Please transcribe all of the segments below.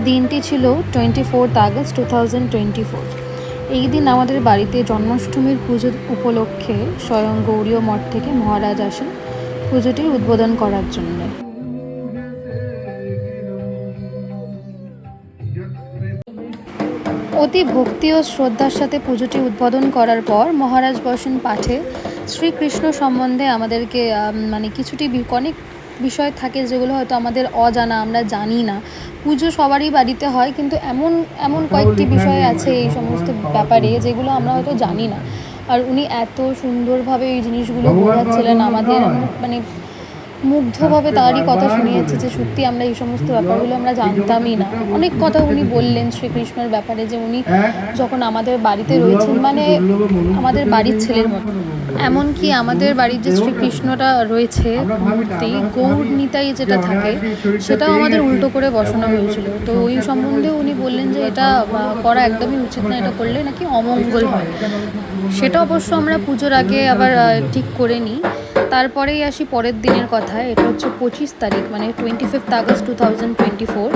দিনটি ছিল 24 আগস্ট 2024। এই দিন আমাদের বাড়িতে জন্মাষ্টমীর পুজোর উপলক্ষে স্বয়ং গৌরীয় মঠ থেকে মহারাজ আসেন পুজোটির উদ্বোধন করার জন্য। অতি ভক্তি ও শ্রদ্ধার সাথে পুজোটি উদ্বোধন করার পর মহারাজ বসেন পাঠে। শ্রীকৃষ্ণ সম্বন্ধে আমাদেরকে কিছুটি অনেক বিষয় থাকে যেগুলো হয়তো আমাদের অজানা, আমরা জানি না। পুজো সবারই বাড়িতে হয়, কিন্তু এমন এমন কয়েকটি বিষয় আছে এই সমস্ত ব্যাপারে যেগুলো আমরা হয়তো জানি না। আর উনি এত সুন্দরভাবে এই জিনিসগুলো বোঝাচ্ছিলেন আমাদের, মুগ্ধভাবে তারই কথা শুনিয়েছে যে সত্যি আমরা এই সমস্ত ব্যাপারগুলো আমরা জানতামই না। অনেক কথা উনি বললেন শ্রীকৃষ্ণের ব্যাপারে, যে উনি যখন আমাদের বাড়িতে রয়েছেন আমাদের বাড়ির ছেলের মতো। এমনকি আমাদের বাড়ির যে শ্রীকৃষ্ণটা রয়েছে মূর্তি, গৌর নিতাই যেটা থাকে, সেটাও আমাদের উল্টো করে বসানো হয়েছিল। তো ওই সম্বন্ধে উনি বললেন যে এটা করা একদমই উচিত না, এটা করলে নাকি অমঙ্গল হয়। সেটা অবশ্য আমরা পুজোর আগে আবার ঠিক করে নিই। তারপরেই আসি পরের দিনের কথা। এটা হচ্ছে 25 তারিখ, 25 আগস্ট 2024।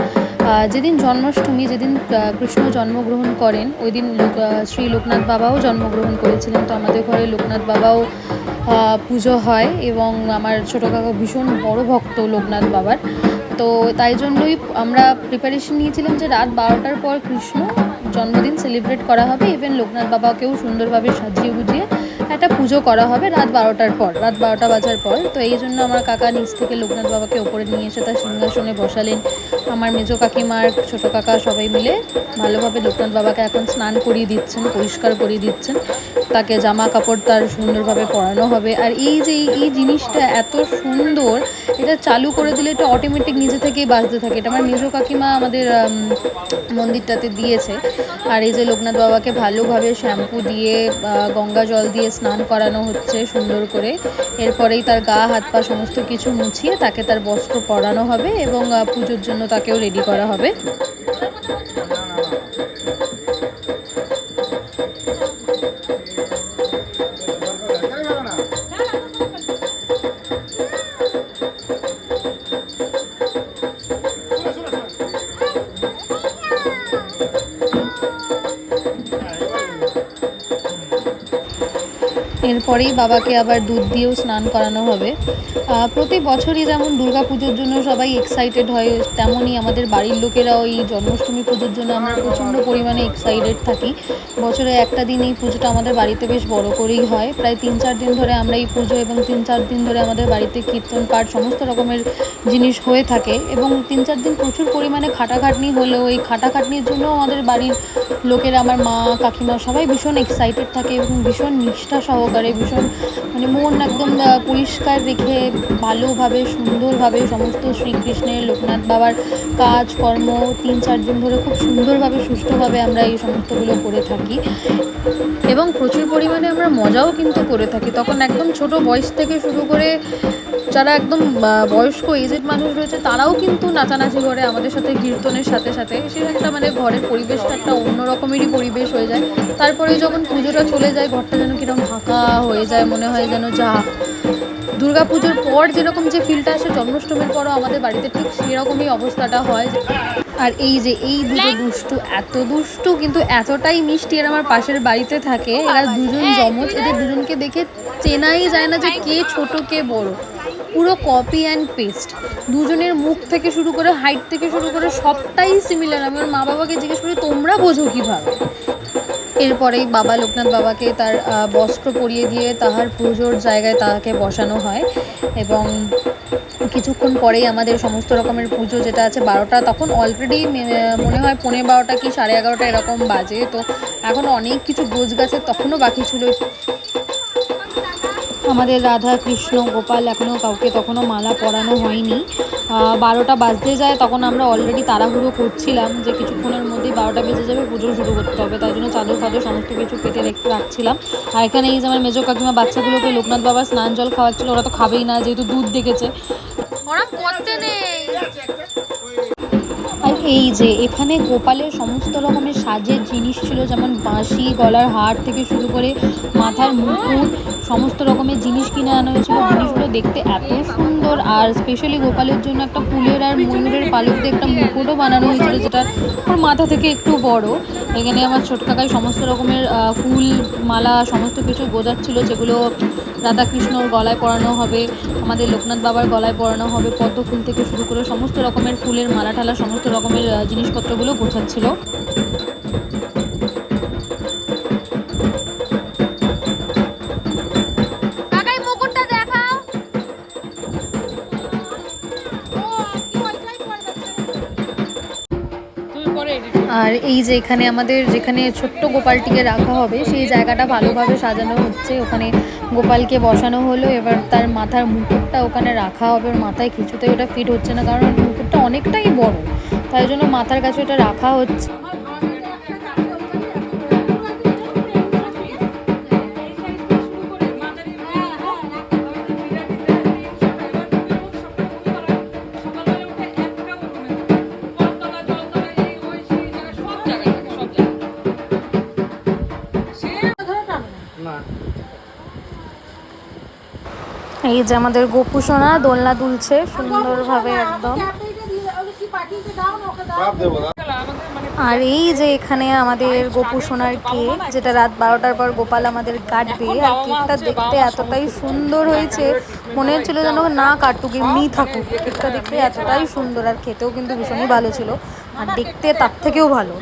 যেদিন জন্মাষ্টমী, যেদিন কৃষ্ণ জন্মগ্রহণ করেন, ওই দিন শ্রী লোকনাথ বাবাও জন্মগ্রহণ করেছিলেন। তো আমাদের ঘরে লোকনাথ বাবাও পুজো হয়, এবং আমার ছোটো কাকা ভীষণ বড় ভক্ত লোকনাথ বাবার। তো তাই জন্যই আমরা প্রিপারেশন নিয়েছিলাম যে রাত 12টার পর কৃষ্ণ জন্মদিন সেলিব্রেট করা হবে। ইভেন লোকনাথ বাবাকেও সুন্দরভাবে সাজিয়ে গুজিয়ে একটা পুজো করা হবে রাত 12টার পর, রাত 12টা বাজার পর। তো এই জন্য আমার কাকা নিচ থেকে লোকনাথ বাবাকে ওপরে নিয়ে এসে তার সিংহাসনে বসালেন। আমার মেজো কাকিমার ছোটো কাকা সবাই মিলে ভালোভাবে লোকনাথ বাবাকে এখন স্নান করিয়ে দিচ্ছেন, পরিষ্কার করিয়ে দিচ্ছেন। তাকে জামা কাপড় তার সুন্দরভাবে পরানো হবে। আর এই জিনিসটা এত সুন্দর, এটা চালু করে দিলে এটা অটোমেটিক নিজে থেকেই বাজতে থাকে। এটা আমার মেজো কাকিমা আমাদের মন্দিরটাতে দিয়েছে। আর এই যে লোকনাথ বাবাকে ভালোভাবে শ্যাম্পু দিয়ে গঙ্গা জল দিয়ে স্নান করানো হচ্ছে সুন্দর করে। এরপরেই তার গা হাত পা সমস্ত কিছু মুছিয়ে তাকে তার বস্ত্র পরানো হবে, এবং পুজোর জন্য তাকেও রেডি করা হবে। এরপরেই বাবাকে আবার দুধ দিয়েও স্নান করানো হবে। প্রতি বছরই যেমন দুর্গা পুজোর জন্য সবাই এক্সাইটেড হয়, তেমনই আমাদের বাড়ির লোকেরাও এই জন্মাষ্টমী পুজোর জন্য আমরা প্রচণ্ড পরিমাণে এক্সাইটেড থাকি। বছরে একটা দিন এই পুজোটা আমাদের বাড়িতে বেশ বড় করেই হয়। প্রায় 3-4 দিন ধরে আমরা এই পুজো, এবং 3-4 দিন ধরে আমাদের বাড়িতে কীর্তন পাঠ সমস্ত রকমের জিনিস হয়ে থাকে। এবং 3-4 দিন প্রচুর পরিমাণে খাটাখাটনি হলেও এই খাটাখাটনির জন্য আমাদের বাড়ির লোকেরা, আমার মা কাকিমা সবাই ভীষণ এক্সাইটেড থাকে, এবং ভীষণ নিষ্ঠা সহকারে, ভীষণ মন একদম পরিষ্কার রেখে ভালোভাবে সুন্দরভাবে সমস্ত শ্রীকৃষ্ণের লোকনাথ বাবার কাজকর্ম 3-4 দিন ধরে খুব সুন্দরভাবে সুষ্ঠুভাবে আমরা এই সমস্তগুলো করে থাকি। এবং প্রচুর পরিমাণে আমরা মজাও কিন্তু করে থাকি। তখন একদম ছোট বয়স থেকে শুরু করে যারা একদম বয়স্ক এজেড মানুষ রয়েছে, তারাও কিন্তু নাচানাচি করে আমাদের সাথে, কীর্তনের সাথে সাথে। সে একটা ঘরের পরিবেশটা একটা অন্য রকমেরই পরিবেশ হয়ে যায়। তারপরে যখন পুজোটা চলে যায়, ঘরটা যেন কিরকম ফাঁকা হয়ে যায়, মনে হয় যেন দুর্গা পুজোর পর যেরকম যে ফিলটা আসে, জন্মাষ্টমীর পরও আমাদের বাড়িতে ঠিক সেরকমই অবস্থাটা হয়। আর এই দুটো দুষ্টু, এত দুষ্টু কিন্তু এতটাই মিষ্টি। এরা আমার পাশের বাড়িতে থাকে, এরা দুজন জমজ। এদের দুজনকে দেখে চেনাই যায় না যে কে ছোট কে বড়, পুরো কপি অ্যান্ড পেস্ট। দুজনের মুখ থেকে শুরু করে, হাইট থেকে শুরু করে সবটাই সিমিলার। আমি ওর মা বাবাকে জিজ্ঞেস করি, তোমরা বোঝো কীভাবে? এরপরেই বাবা লোকনাথ বাবাকে তার বস্ত্র পরিয়ে দিয়ে তাহার পুজোর জায়গায় তাকে বসানো হয়। এবং কিছুক্ষণ পরেই আমাদের সমস্ত রকমের পুজো যেটা আছে 12টা, তখন অলরেডি মনে হয় 11:15 কি 11:30 এরকম বাজে। তো এখন অনেক কিছু গোছগাছের তখনও বাকি ছিল। আমাদের রাধা কৃষ্ণ গোপাল এখনও কাউকে তখনও মালা পরানো হয়নি। 12টা বাজতে যায়, তখন আমরা অলরেডি তাড়াহুড়ো করছিলাম যে কিছুক্ষণের মধ্যেই 12টা বেজে যাবে, পুজো শুরু করতে হবে। তাই জন্য চাদর ফাদর সমস্ত কিছু পেতে রাখছিলাম। আর এখানে এই যে আমার মেজো কাকিমা বাচ্চাগুলোকে লোকনাথ বাবার স্নান জল খাওয়াচ্ছিল। ওরা তো খাবেই না, যেহেতু দুধ দেখেছে। ওরা করতে নেই। আর এই যে এখানে গোপালের সমস্ত রকমের সাজের জিনিস ছিল, যেমন বাঁশি, গলার হার থেকে শুরু করে মাথার মুকুট, সমস্ত রকমের জিনিস কিনে আনা হয়েছিল। জিনিসগুলো দেখতে এত সুন্দর, আর স্পেশালি গোপালের জন্য একটা ফুলের আর ময়ূরের পালক দিয়ে একটা মুকুটও বানানো হয়েছিল, যেটা ওর মাথা থেকে একটু বড়। এখানে আমার ছোট কাকাই সমস্ত রকমের ফুল মালা সমস্ত কিছু বোঝাচ্ছিল, যেগুলো রাধাকৃষ্ণর গলায় পরানো হবে, আমাদের লোকনাথ বাবার গলায় পরানো হবে। পদ্ম ফুল থেকে শুরু করে সমস্ত রকমের ফুলের মালা টালা সমস্ত রকমের জিনিসপত্রগুলো বোঝাচ্ছিল। আর এই যে এখানে আমাদের যেখানে ছোট্ট গোপালটিকে রাখা হবে সেই জায়গাটা ভালোভাবে সাজানো হচ্ছে। ওখানে গোপালকে বসানো হলো, এবার তার মাথার মুকুটটা ওখানে রাখা হবে। ওর মাথায় কিছুতেই ওটা ফিট হচ্ছে না, কারণ মুকুটটা অনেকটাই বড়, তাই জন্য মাথার কাছে ওটা রাখা হচ্ছে। এই যে আমাদের গোপু সোনা দোলনা দুলছে সুন্দরভাবে একদম। আর এই যে এখানে আমাদের গোপু সোনার কেক, যেটা রাত 12টার পর গোপাল আমাদের কাটবে। আর কেকটা দেখতে এতটাই সুন্দর হয়েছে, মনে হচ্ছিল যেন না কাটুক, এমনি থাকুক। কেকটা দেখতে এতটাই সুন্দর, আর খেতেও কিন্তু ভীষণই ভালো ছিল, আর দেখতে তার থেকেও ভালো।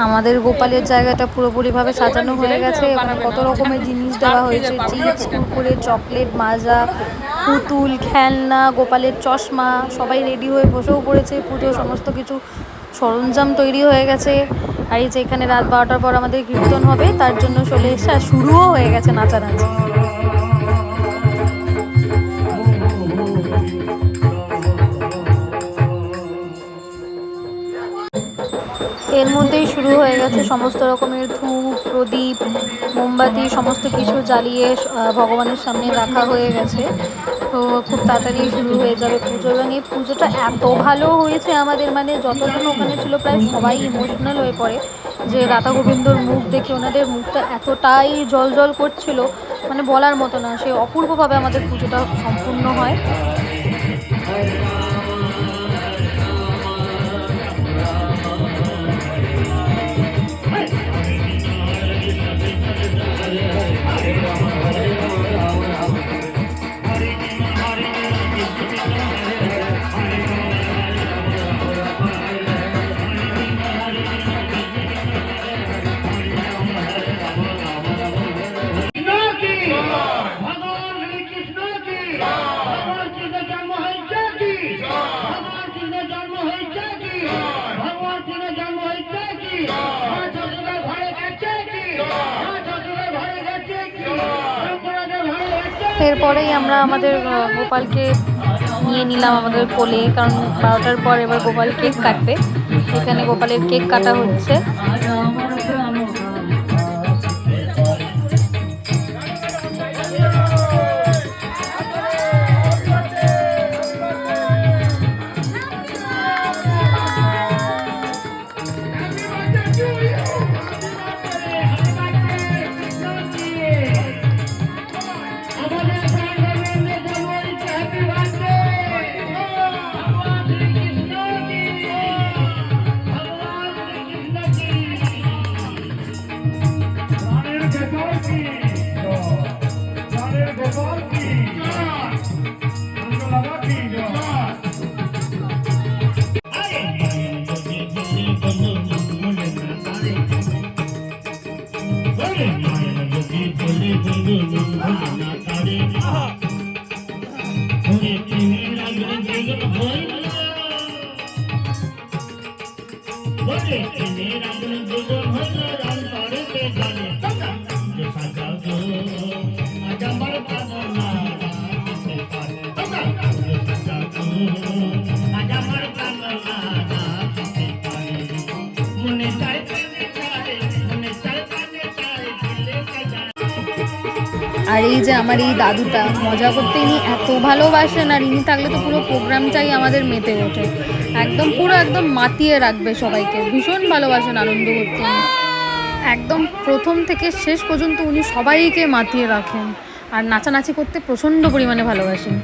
আমাদের গোপালের জায়গাটা পুরোপুরিভাবে সাজানো হয়ে গেছে। এখানে কত রকমের জিনিস দেওয়া হয়েছে, চিপস, কুরকুরে, চকলেট, মাজা, পুতুল, খেলনা, গোপালের চশমা, সবাই রেডি হয়ে বসেও পড়েছে। পুজো সমস্ত কিছু সরঞ্জাম তৈরি হয়ে গেছে। আর এই যে এখানে রাত 12টার পর আমাদের কীর্তন হবে, তার জন্য চলে এসছে, আর শুরুও হয়ে গেছে নাচানাচি। এর মধ্যেই শুরু হয়ে গেছে সমস্ত রকমের ধূপ, প্রদীপ, মোমবাতি সমস্ত কিছু জ্বালিয়ে ভগবানের সামনে রাখা হয়ে গেছে। তো খুব তাড়াতাড়ি শুরু হয়ে যাবে পুজো। এবং এই পুজোটা এত ভালো হয়েছে আমাদের, মানে যতজন ওখানে ছিল প্রায় সবাই ইমোশনাল হয়ে পড়ে, যে রাধা গোবিন্দর মুখ দেখে ওনাদের মুখটা এতটাই জল জল করছিল, মানে বলার মতো না। সে অপূর্বভাবে আমাদের পুজোটা সম্পূর্ণ হয়। এরপরেই আমরা আমাদের গোপালকে নিয়ে নিলাম আমাদের কোলে, কারণ 12টার পর এবার গোপাল কেক কাটবে। এখানে গোপালের কেক কাটা হচ্ছে। আর এই যে আমার এই দাদুটা মজা করতে ইনি এত ভালোবাসেন, আর ইনি থাকলে তো পুরো প্রোগ্রামটাই আমাদের মেতে ওঠে, একদম পুরো একদম মাতিয়ে রাখবে সবাইকে, ভীষণ ভালোবাসেন আনন্দ করতে উনি। একদম প্রথম থেকে শেষ পর্যন্ত উনি সবাইকে মাতিয়ে রাখেন, আর নাচানাচি করতে প্রচণ্ড পরিমাণে ভালোবাসেন।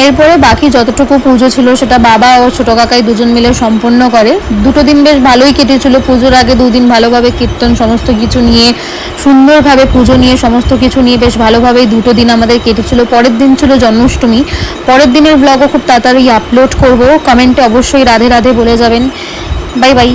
এরপরে বাকি যতটুকু পুজো ছিল সেটা বাবা ও ছোটো কাকাই দুজন মিলে সম্পন্ন করে। দুটো দিন বেশ ভালোই কেটেছিল। পুজোর আগে দুদিন ভালোভাবে কীর্তন সমস্ত কিছু নিয়ে সুন্দরভাবে পুজো নিয়ে সমস্ত কিছু নিয়ে বেশ ভালোভাবেই দুটো দিন আমাদের কেটেছিল। পরের দিন ছিল জন্মাষ্টমী। পরের দিনের ব্লগও খুব তাড়াতাড়ি আপলোড করব। কমেন্টে অবশ্যই রাধে রাধে বলে যাবেন। Bye bye.